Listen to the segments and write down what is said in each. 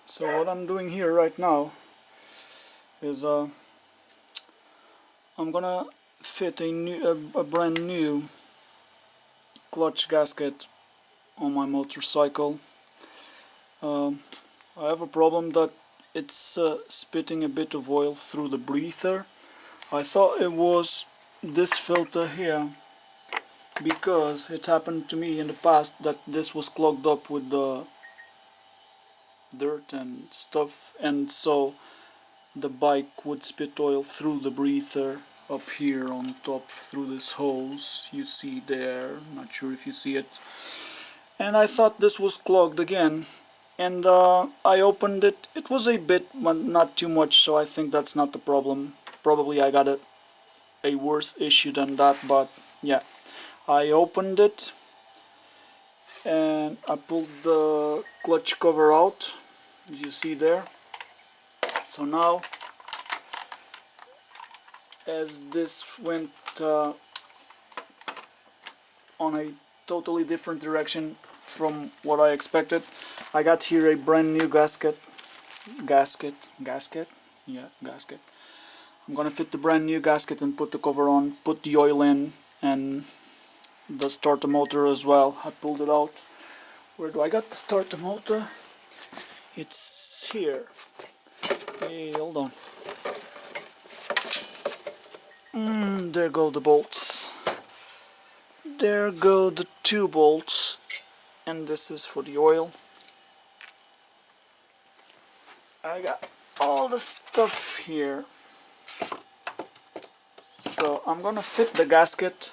So what I'm doing here right now is I'm gonna fit a brand new clutch gasket on my motorcycle. Um, I have a problem that it's spitting a bit of oil through the breather. I thought it was this filter here because it happened to me in the past that this was clogged up with dirt and stuff, and so the bike would spit oil through the breather up here on top through this hose you see there. Not sure if you see it. And I thought this was clogged again, and I opened it. It was a bit, but not too much, so I think that's not the problem. Probably I got a worse issue than that, but yeah. I opened it and I pulled the clutch cover out, as you see there. So now, as this went on a totally different direction from what I expected, I got here a brand new gasket. Yeah, gasket. I'm gonna fit the brand new gasket and put the cover on, put the oil in, and the starter motor as well. I pulled it out. Where do I got the starter motor? It's here. Hey, hold on. There go the bolts. There go the two bolts, and this is for the oil. I got all the stuff here. So I'm gonna fit the gasket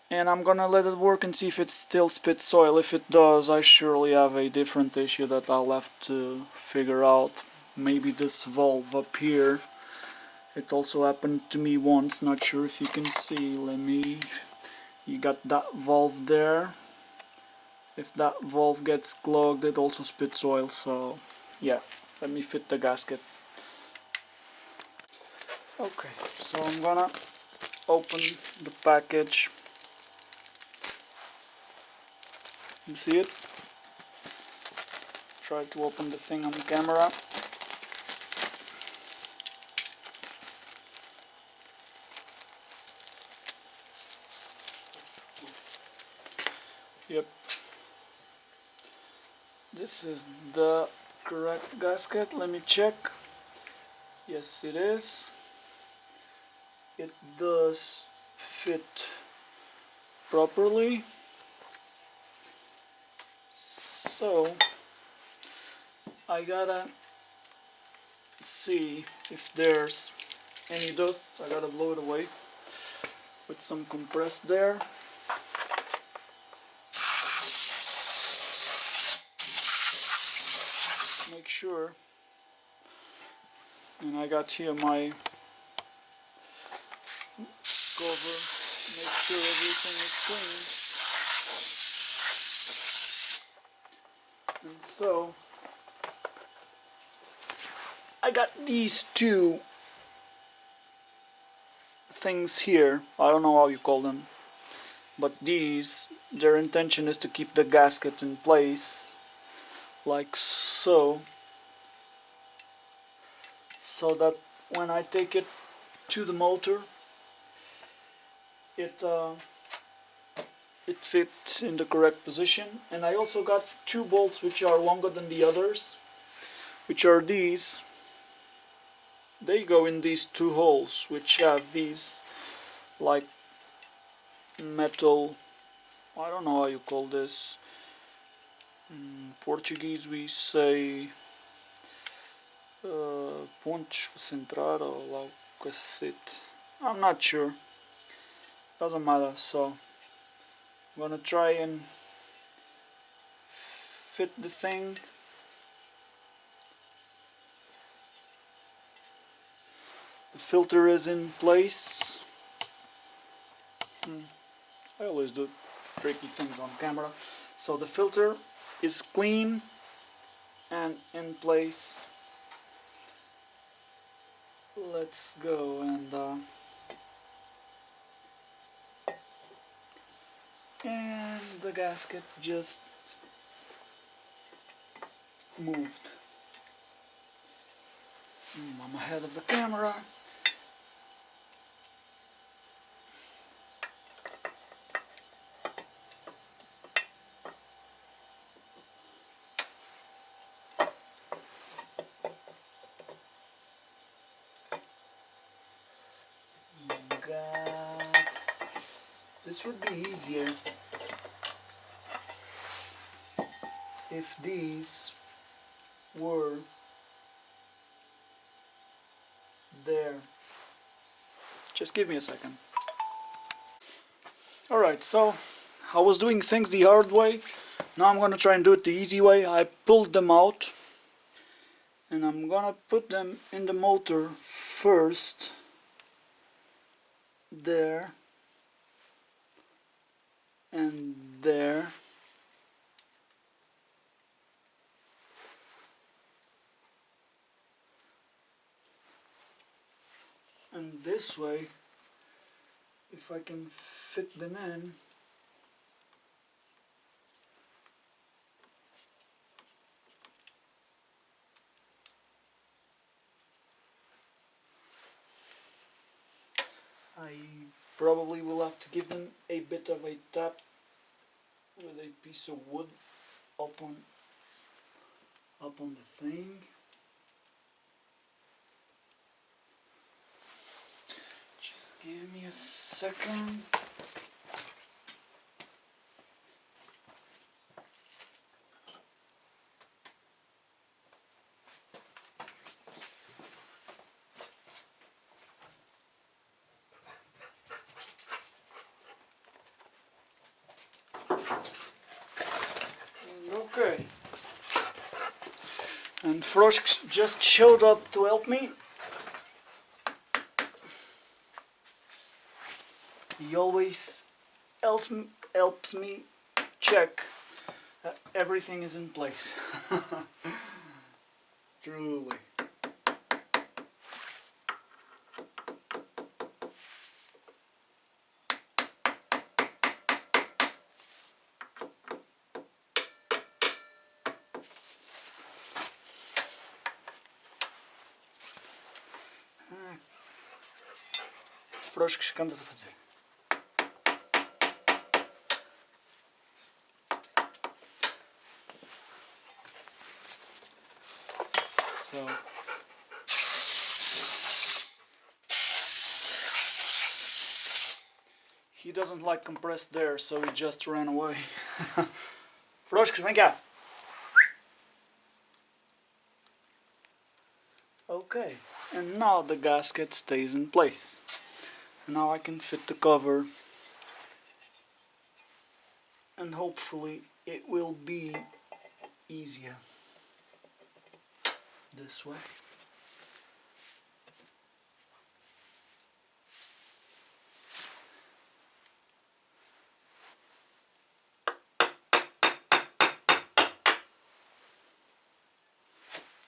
and I'm gonna let it work and see if it still spits oil. If it does, I surely have a different issue that I'll have to figure out. Maybe this valve up here. It also happened to me once, not sure if you can see. You got that valve there. If that valve gets clogged, it also spits oil, so yeah, let me fit the gasket. Okay, so I'm gonna open the package. You see it? Try to open the thing on the camera. Yep. This is the correct gasket. Let me check. Yes, it is. It does fit properly. So I gotta see if there's any dust. I gotta blow it away with some compressed air. Make sure. And I got here my cover. Make sure everything is clean. And so I got these two things here. I don't know how you call them, but their intention is to keep the gasket in place, like so, so that when I take it to the motor, it fits in the correct position. And I also got two bolts which are longer than the others, which are these. They go in these two holes, which have these like metal, I don't know how you call this. In Portuguese we say pontos para centrar or lá o cacete. I'm not sure. Doesn't matter. So I'm gonna try and fit the thing. The filter is in place. I always do tricky things on camera. So the filter is clean and in place. Let's go and the gasket just moved. I'm ahead of the camera. God, this would be easier if these were there. Just give me a second. Alright, so I was doing things the hard way. Now I'm gonna try and do it the easy way. I pulled them out and I'm gonna put them in the motor first. There and there. And this way, if I can fit them in, I probably will have to give them a bit of a tap with a piece of wood up on the thing. Just give me a second. Okay. And Frosch just showed up to help me. He always helps me check that everything is in place. Truly. Frosch, que andas a fazer? So he doesn't like compressed air, so he just ran away. Frosch, vem cá. Okay, and now the gasket stays in place. Now I can fit the cover, and hopefully it will be easier this way.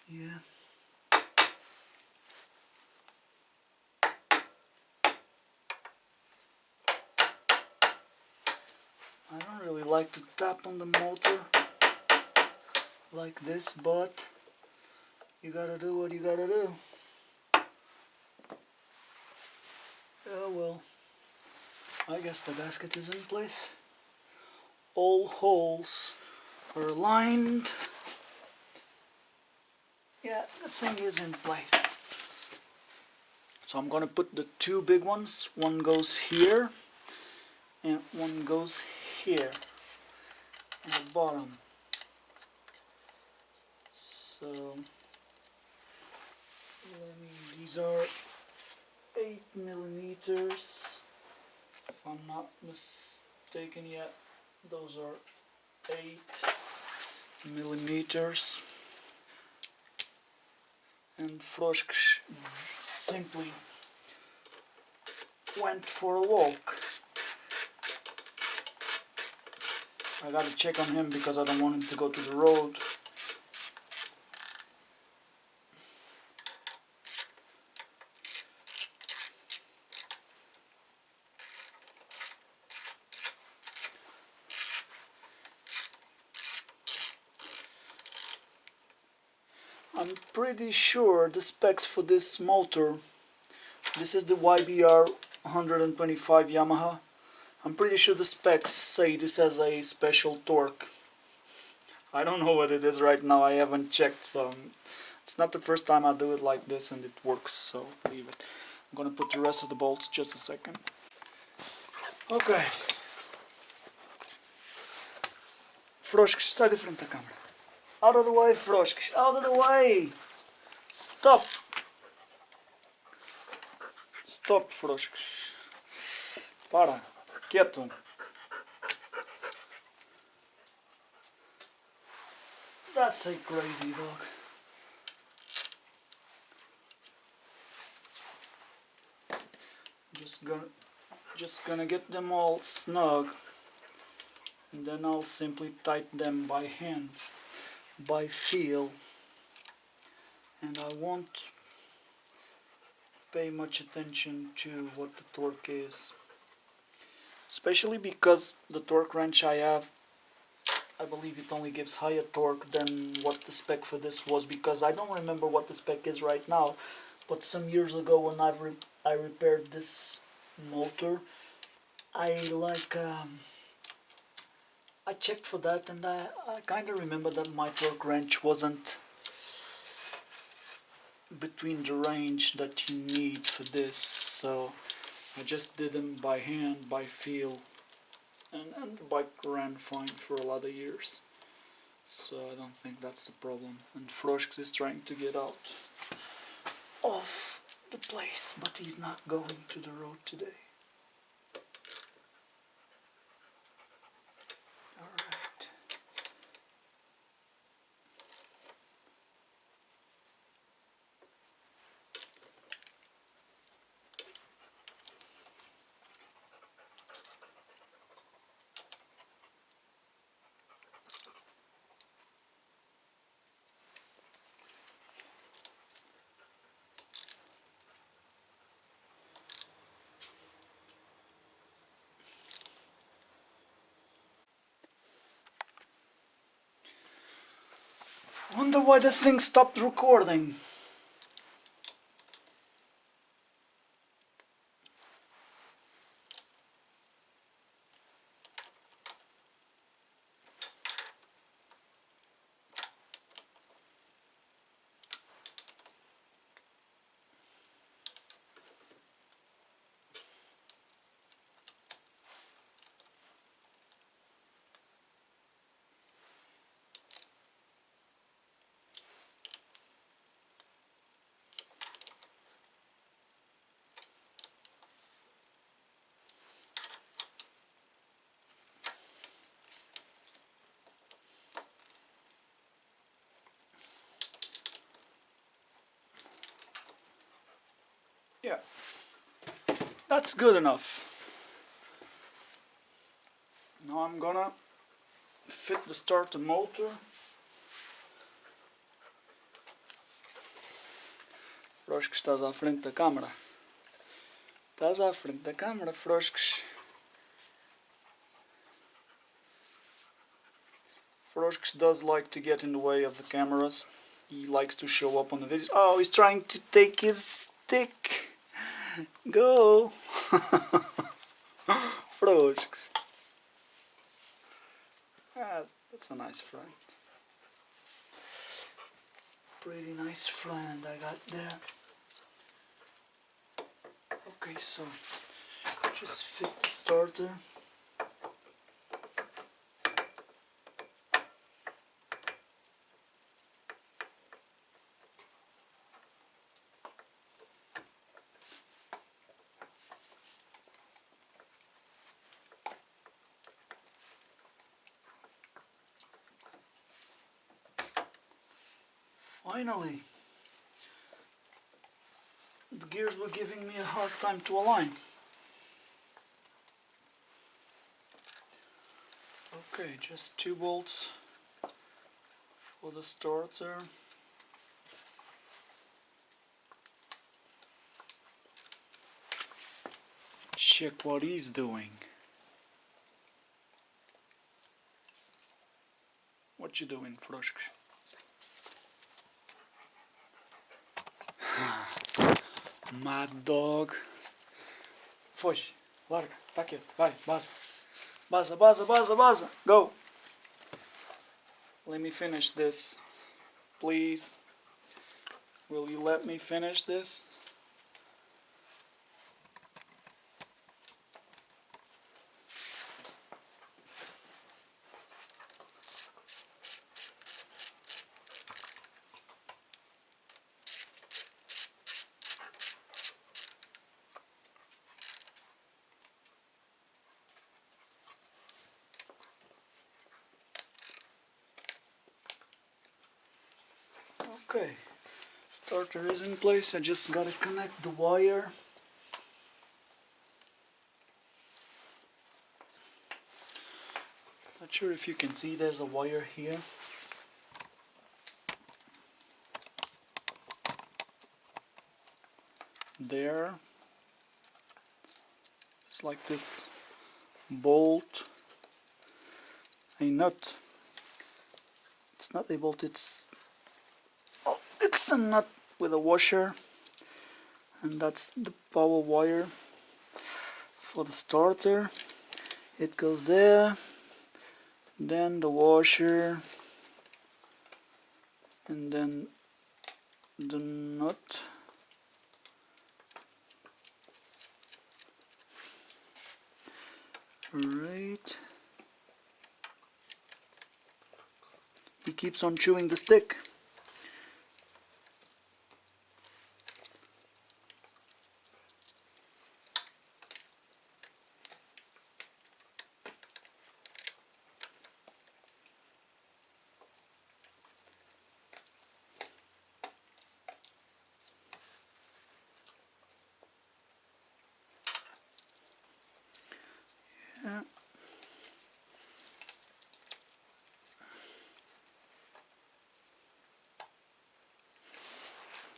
Yeah. I don't really like to tap on the motor like this, but you gotta do what you gotta do. Oh well, I guess the gasket is in place. All holes are aligned. Yeah, the thing is in place. So I'm gonna put the two big ones. One goes here and one goes here at the bottom. So these are 8mm, if I'm not mistaken yet. Those are 8mm. And Frosch simply went for a walk. I gotta check on him because I don't want him to go to the road. pretty sure the specs for this motor, this is the YBR 125 Yamaha. I'm pretty sure the specs say this has a special torque. I don't know what it is right now, I haven't checked, so it's not the first time I do it like this and it works, so leave it. I'm gonna put the rest of the bolts just a second. Ok. Frosques, sai da frente da câmera. Out of the way, Frosques, out of the way! Stop! Stop, Frosques. Para, quieto. That's a crazy dog. Just gonna get them all snug, and then I'll simply tighten them by hand, by feel, and I won't pay much attention to what the torque is, especially because the torque wrench I have, I believe it only gives higher torque than what the spec for this was, because I don't remember what the spec is right now, but some years ago when I repaired this motor, I checked for that, and I kind of remember that my torque wrench wasn't between the range that you need for this, so I just did them by hand, by feel, and the bike ran fine for a lot of years, so I don't think that's the problem. And Frosks is trying to get out of the place, but he's not going to the road today. Alright. Wonder why the thing stopped recording. Yeah, that's good enough. Now I'm gonna fit the starter motor. Frosques, estás à frente da câmara. Estás à frente da câmara, Frosques. Frosques does like to get in the way of the cameras. He likes to show up on the videos. Oh, he's trying to take his stick. Go! Frosques. Ah, that's a nice friend. Pretty nice friend I got there. Okay, so just fit the starter. Finally, the gears were giving me a hard time to align. Okay, just 2 bolts for the starter. Check what he's doing. What you doing, Frosques? Mad dog. Foge, larga, tá quieto, vai, baza. Baza, baza, baza, baza, go. Let me finish this, please. Will you let me finish this? Okay, starter is in place. I just gotta connect the wire. Not sure if you can see, there's a wire here. There. It's like this bolt. A nut. It's not a bolt, it's a nut with a washer. And that's the power wire for the starter. It goes there, then the washer, and then the nut. Right. He keeps on chewing the stick. Yeah.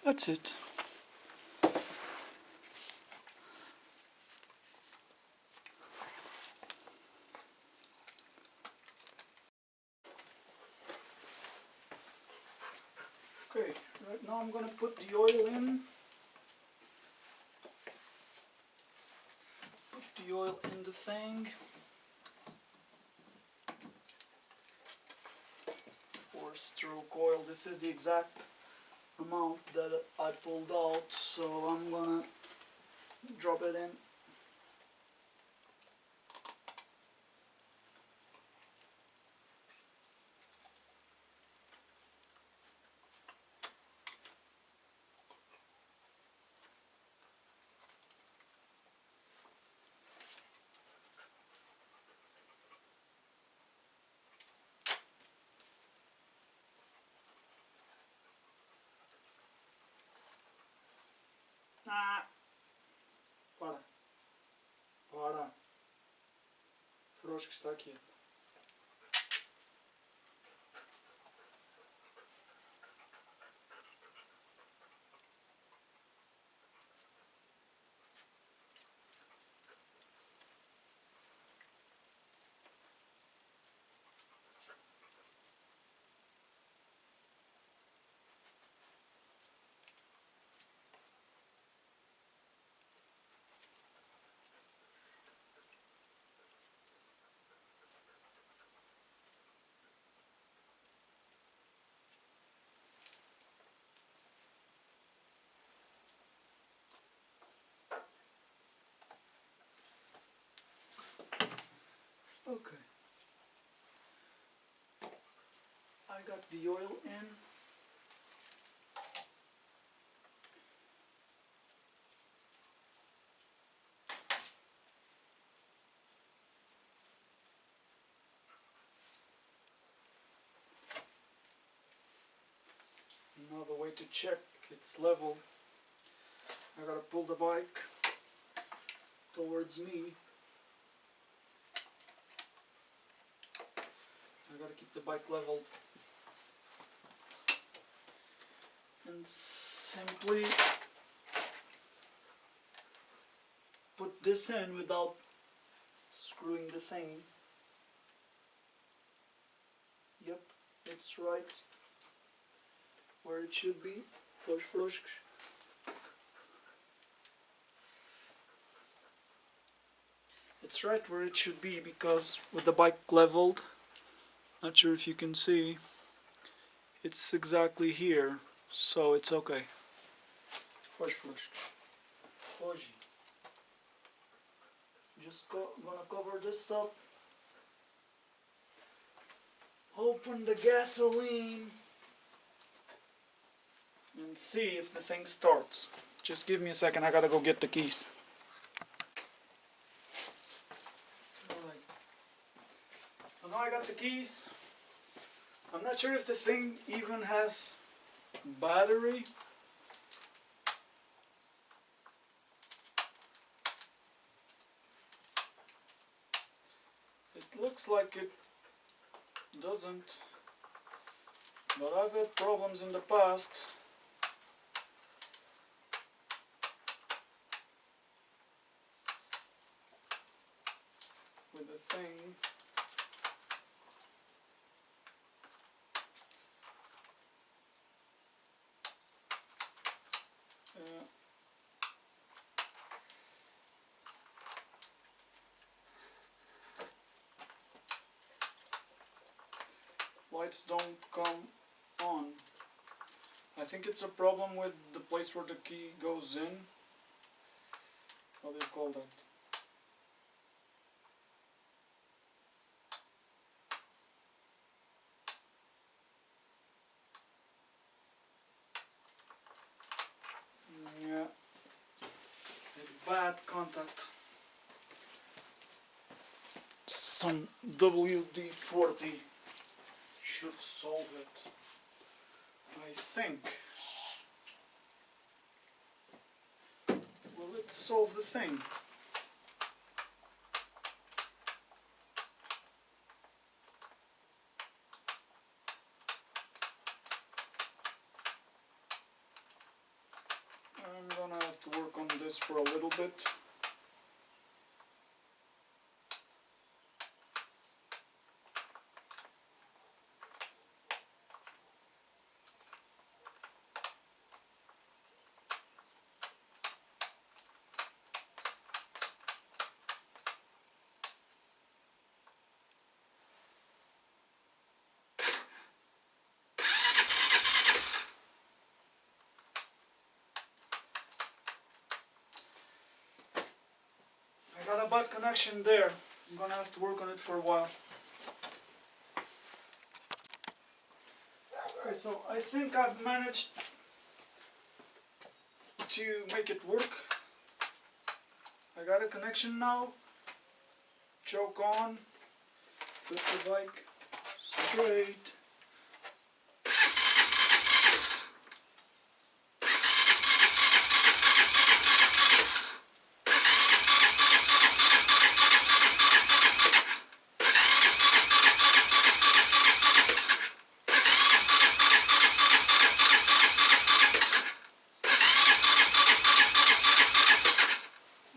That's it. Okay, right now I'm gonna put the oil in. Put the oil in the thing. 4-stroke oil. This is the exact amount that I pulled out, so I'm gonna drop it in. Ah, para, para. Frouxo que está quieto. Okay. I got the oil in. Another way to check it's level, I gotta pull the bike towards me. I gotta keep the bike level and simply put this in without screwing the thing. Yep, it's right where it should be. Push, push. It's right where it should be, because with the bike leveled, not sure if you can see, it's exactly here, so it's okay. Just gonna cover this up. Open the gasoline and see if the thing starts. Just give me a second, I gotta go get the keys. Alright. So now I got the keys. I'm not sure if the thing even has battery. It looks like it doesn't, but I've had problems in the past. With the thing. Lights don't come on. I think it's a problem with the place where the key goes in. What do you call that? Yeah, a bad contact. Some WD-40 should solve it, I think. Will it solve the thing? I'm gonna have to work on this for a little bit. I got a bad connection there. I'm gonna have to work on it for a while. Okay, so I think I've managed to make it work. I got a connection now. Choke on. Put the bike straight.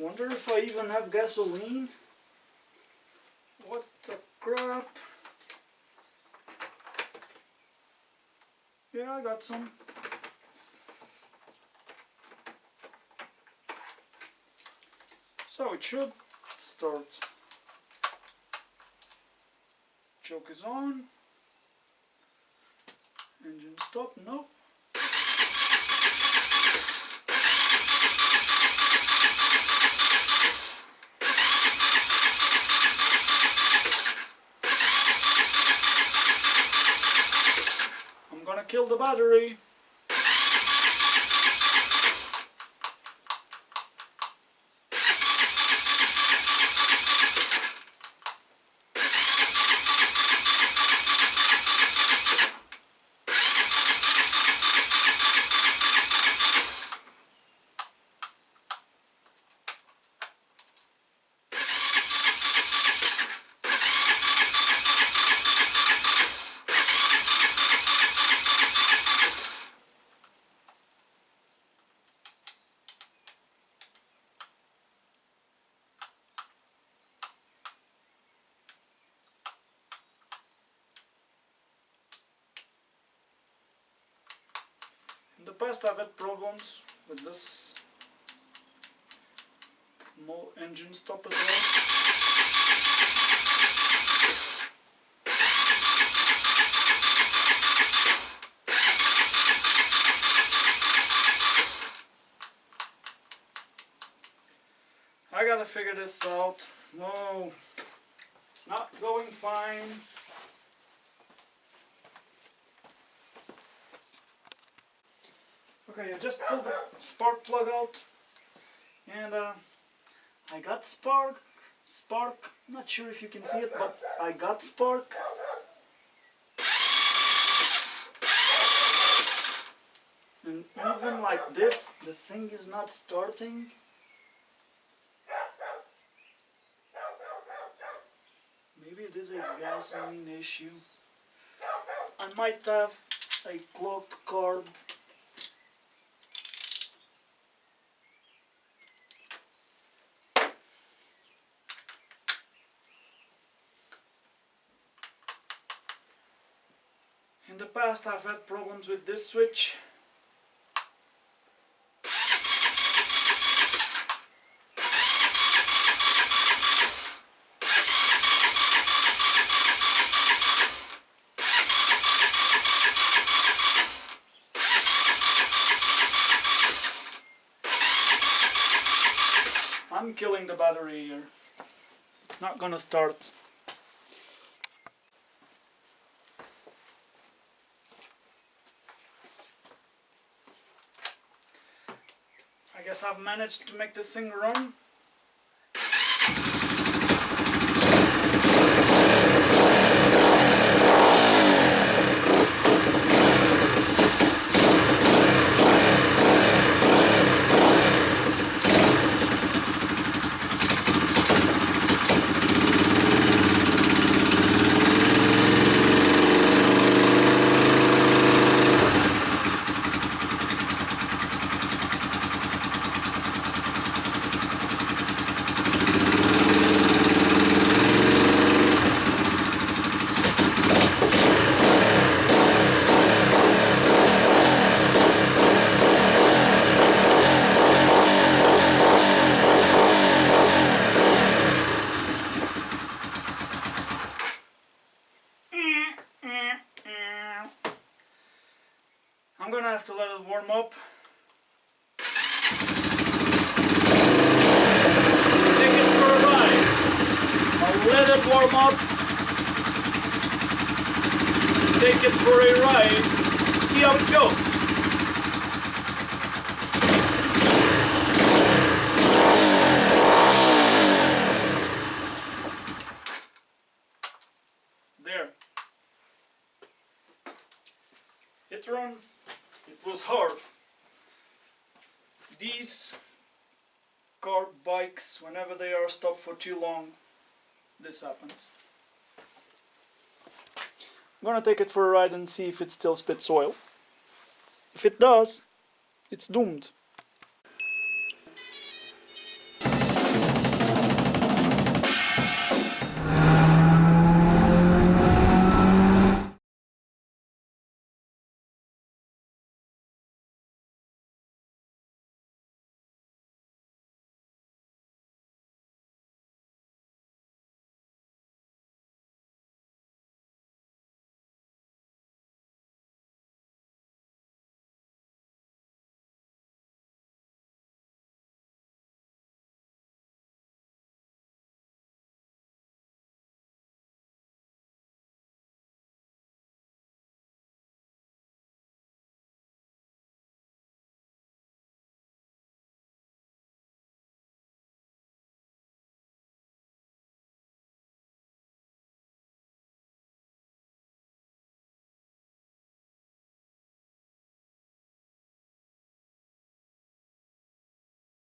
Wonder if I even have gasoline? What the crap? Yeah, I got some. So it should start. Choke is on. Engine stop, no. I'm gonna kill the battery. In the past I've had problems with this engine stop as well. I gotta figure this out. No, it's not going fine. Okay, I just pulled the spark plug out, and I got spark. Not sure if you can see it, but I got spark. And even like this, the thing is not starting. Maybe it is a gasoline issue. I might have a clogged carb. In the past I've had problems with this switch. I'm killing the battery here. It's not gonna start. I guess I've managed to make the thing run. I'm gonna have to let it warm up. Take it for a ride. I'll let it warm up. Take it for a ride. See how it goes. There. It runs. It was hard. These car bikes, whenever they are stopped for too long, this happens. I'm gonna take it for a ride and see if it still spits oil. If it does, it's doomed.